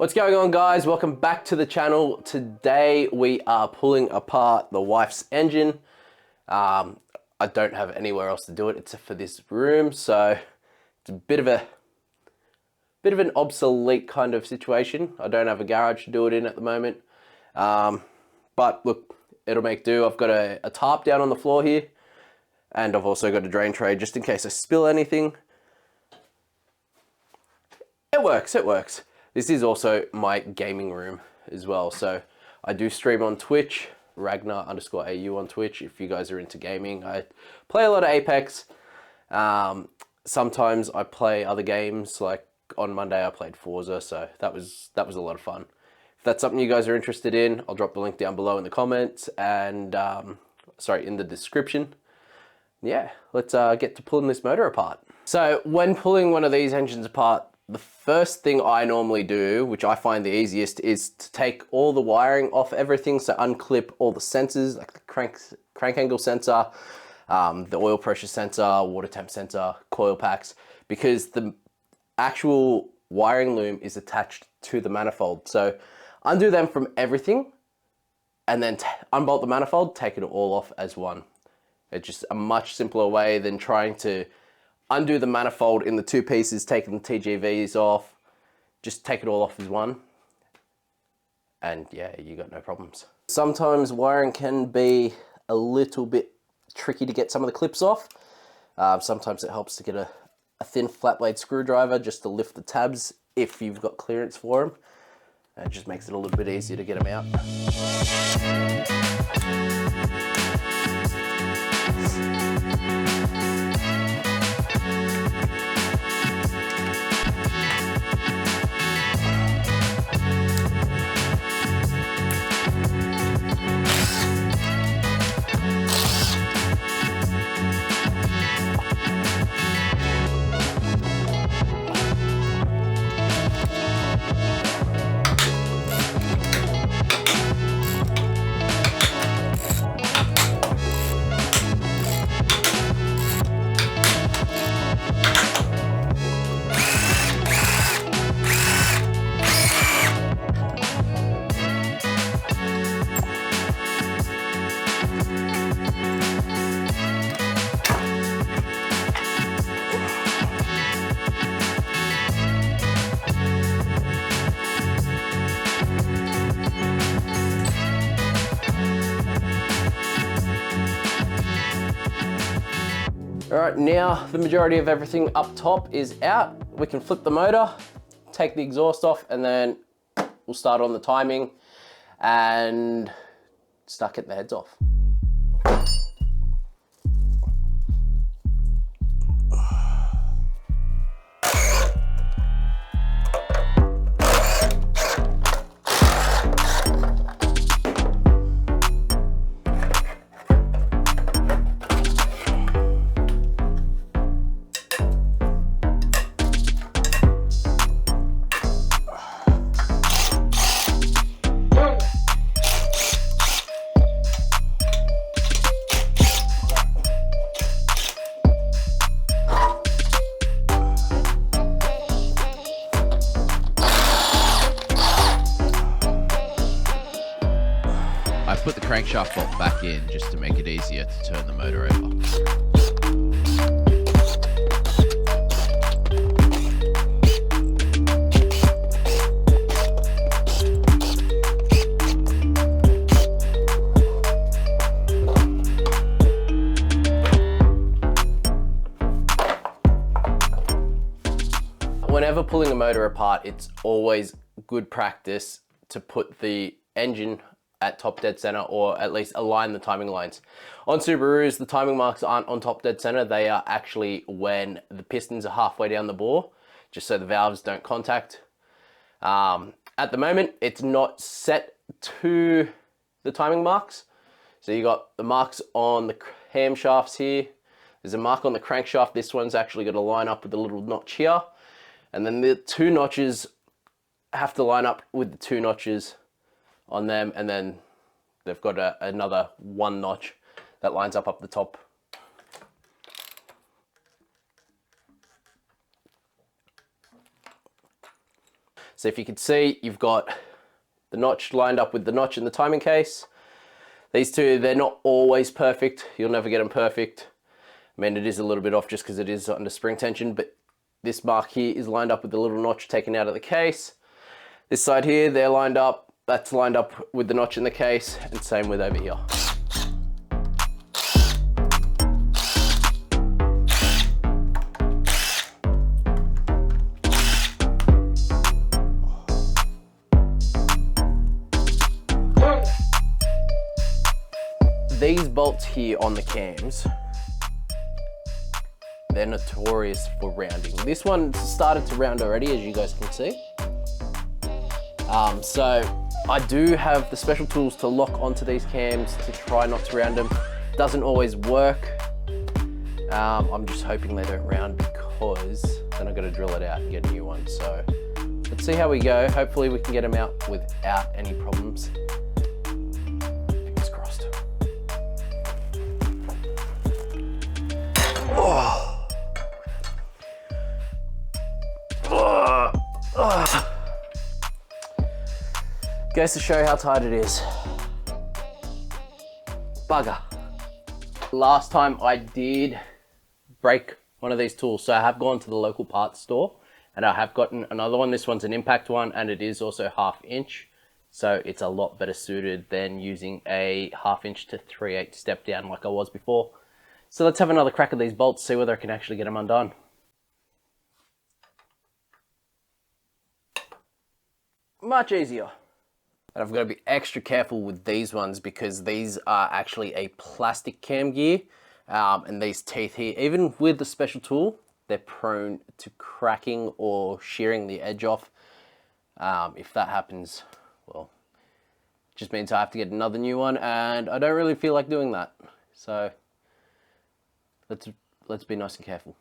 What's going on, guys? Welcome back to the channel. Today we are pulling apart the wife's engine. I don't have anywhere else to do it except for this room, so it's a bit of an obsolete kind of situation. I don't have a garage to do it in at the moment, but look, it'll make do. I've got a tarp down on the floor here, and I've also got a drain tray just in case I spill anything. It works, it works. This is also my gaming room as well. So I do stream on Twitch, Ragnar_AU on Twitch. If you guys are into gaming, I play a lot of Apex. Sometimes I play other games, like on Monday I played Forza, so that was a lot of fun. If that's something you guys are interested in, I'll drop the link down below in the comments and, in the description. Yeah, let's get to pulling this motor apart. So when pulling one of these engines apart, the first thing I normally do, which I find the easiest, is to take all the wiring off everything. So unclip all the sensors, like the crank angle sensor, the oil pressure sensor, water temp sensor, coil packs, because the actual wiring loom is attached to the manifold. So undo them from everything and then unbolt the manifold, take it all off as one. It's just a much simpler way than trying to undo the manifold in the two pieces, taking the TGVs off, just take it all off as one, and yeah, you got no problems. Sometimes wiring can be a little bit tricky to get some of the clips off. Sometimes it helps to get a thin flat blade screwdriver just to lift the tabs if you've got clearance for them. It just makes it a little bit easier to get them out. All right, now the majority of everything up top is out. We can flip the motor, take the exhaust off, and then we'll start on the timing and start getting the heads off. I put the crankshaft bolt back in just to make it easier to turn the motor over. Whenever pulling a motor apart, it's always good practice to put the engine at top dead center, or at least align the timing lines. On Subarus, the timing marks aren't on top dead center. They are actually when the pistons are halfway down the bore, just so the valves don't contact. At the moment, it's not set to the timing marks. So you got the marks on the cam shafts here. There's a mark on the crankshaft. This one's actually got to line up with the little notch here. And then the two notches have to line up with the two notches on them, and then they've got another one notch that lines up the top. So if you can see, you've got the notch lined up with the notch in the timing case. These two, they're not always perfect. You'll never get them perfect. I mean, it is a little bit off just because it is under spring tension, but this mark here is lined up with the little notch taken out of the case. This side here, they're lined up. That's lined up with the notch in the case, and same with over here. These bolts here on the cams, they're notorious for rounding. This one started to round already, as you guys can see. So I do have the special tools to lock onto these cams to try not to round them. Doesn't always work. I'm just hoping they don't round, because then I've got to drill it out and get a new one. So let's see how we go. Hopefully we can get them out without any problems. Fingers crossed. Oh. Oh. Oh. Goes to show how tight it is. Bugger. Last time I did break one of these tools, so I have gone to the local parts store and I have gotten another one. This one's an impact one, and it is also 1/2 inch. So it's a lot better suited than using a 1/2 inch to 3/8 step down like I was before. So let's have another crack at these bolts, see whether I can actually get them undone. Much easier. And I've got to be extra careful with these ones, because these are actually a plastic cam gear, and these teeth here, even with the special tool, they're prone to cracking or shearing the edge off. If that happens, well, it just means I have to get another new one, and I don't really feel like doing that. So let's be nice and careful.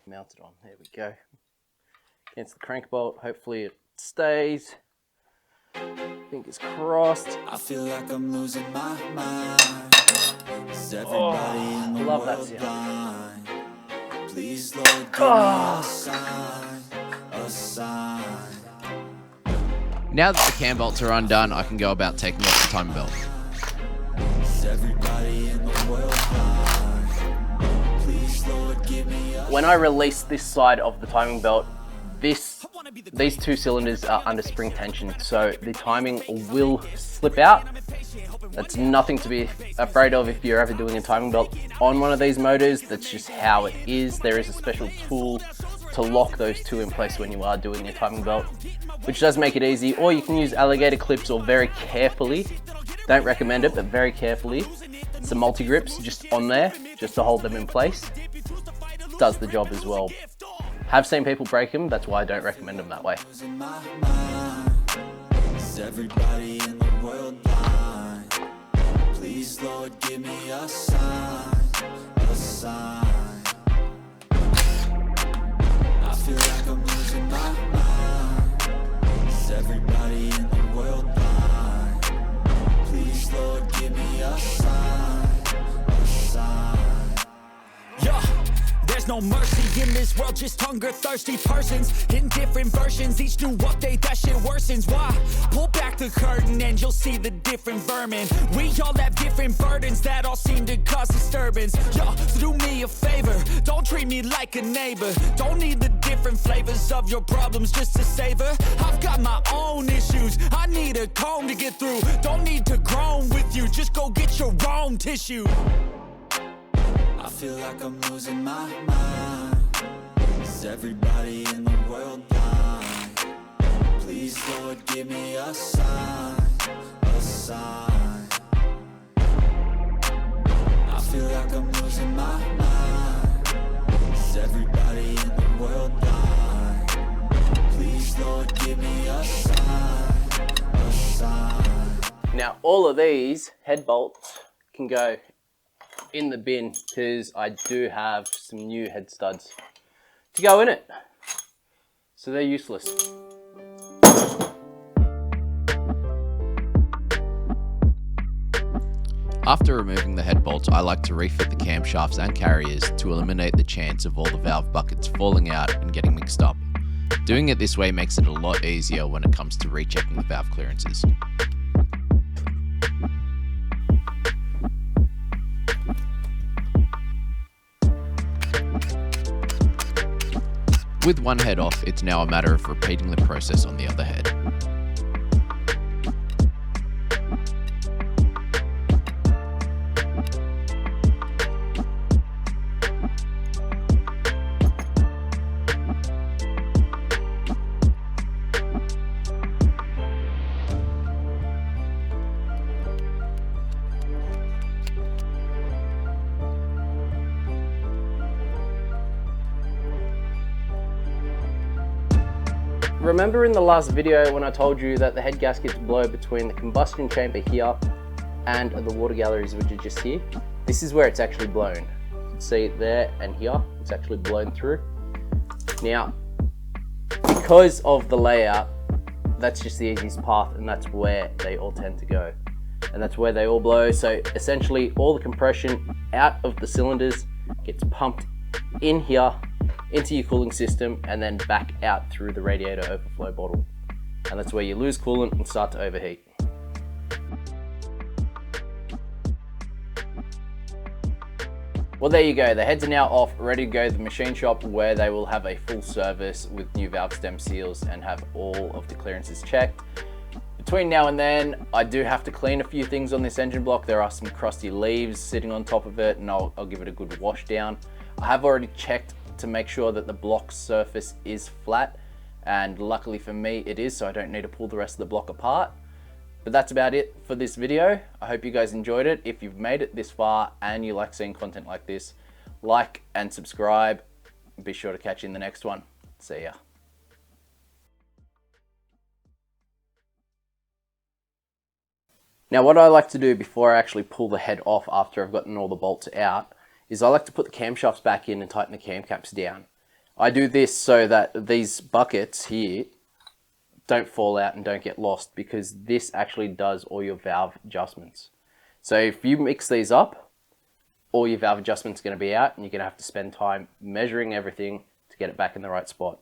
Mount it on, there we go. Against the crank bolt, hopefully it stays. Fingers crossed. I feel like I'm losing my mind. Is everybody in the love that world sound. blind? Please, Lord, give me a sign, a sign. Now that the cam bolts are undone, I can go about taking off the timing belt. Is everybody in the world blind? Please, Lord, give me a When I release this side of the timing belt, these two cylinders are under spring tension, so the timing will slip out. That's nothing to be afraid of if you're ever doing a timing belt on one of these motors. That's just how it is. There is a special tool to lock those two in place when you are doing your timing belt, which does make it easy. Or you can use alligator clips, or very carefully, don't recommend it, but very carefully, some multi-grips just on there, just to hold them in place. Does the job as well. Have seen people break them, that's why I don't recommend them that way. losing my mind. Is everybody in the world blind? Please, Lord, give me a sign, a sign. I feel like I'm losing my mind. Is everybody in the world blind? Please, Lord, give me a sign, a sign. Yeah. There's no mercy in this world, just hunger thirsty persons in different versions. Each new update, that shit worsens. Why? Pull back the curtain and you'll see the different vermin. We all have different burdens that all seem to cause disturbance. Yo, so do me a favor, don't treat me like a neighbor. Don't need the different flavors of your problems just to savor. I've got my own issues, I need a comb to get through. Don't need to groan with you, just go get your own tissue. I feel like I'm losing my mind. Is everybody in the world blind? Please, Lord, give me a sign, a sign. I feel like I'm losing my mind. Is everybody in the world blind? Please, Lord, give me a sign, a sign. Now all of these head bolts can go in the bin, because I do have some new head studs to go in it, so they're useless. After removing the head bolts, I like to refit the camshafts and carriers to eliminate the chance of all the valve buckets falling out and getting mixed up. Doing it this way makes it a lot easier when it comes to rechecking the valve clearances. With one head off, it's now a matter of repeating the process on the other head. Remember in the last video when I told you that the head gaskets blow between the combustion chamber here and the water galleries, which are just here? This is where it's actually blown. You can see it there and here, it's actually blown through. Now, because of the layout, that's just the easiest path, and that's where they all tend to go. And that's where they all blow. So essentially all the compression out of the cylinders gets pumped in here into your cooling system and then back out through the radiator overflow bottle. And that's where you lose coolant and start to overheat. Well, there you go. The heads are now off, ready to go to the machine shop where they will have a full service with new valve stem seals and have all of the clearances checked. Between now and then, I do have to clean a few things on this engine block. There are some crusty leaves sitting on top of it, and I'll give it a good wash down. I have already checked to make sure that the block surface is flat, and luckily for me it is, so I don't need to pull the rest of the block apart. But that's about it for this video. I hope you guys enjoyed it. If you've made it this far and you like seeing content like this, like and subscribe. Be sure to catch you in the next one. See ya. Now what I like to do before I actually pull the head off after I've gotten all the bolts out is I like to put the camshafts back in and tighten the cam caps down. I do this so that these buckets here don't fall out and don't get lost, because this actually does all your valve adjustments. So if you mix these up, all your valve adjustments are going to be out and you're going to have to spend time measuring everything to get it back in the right spot.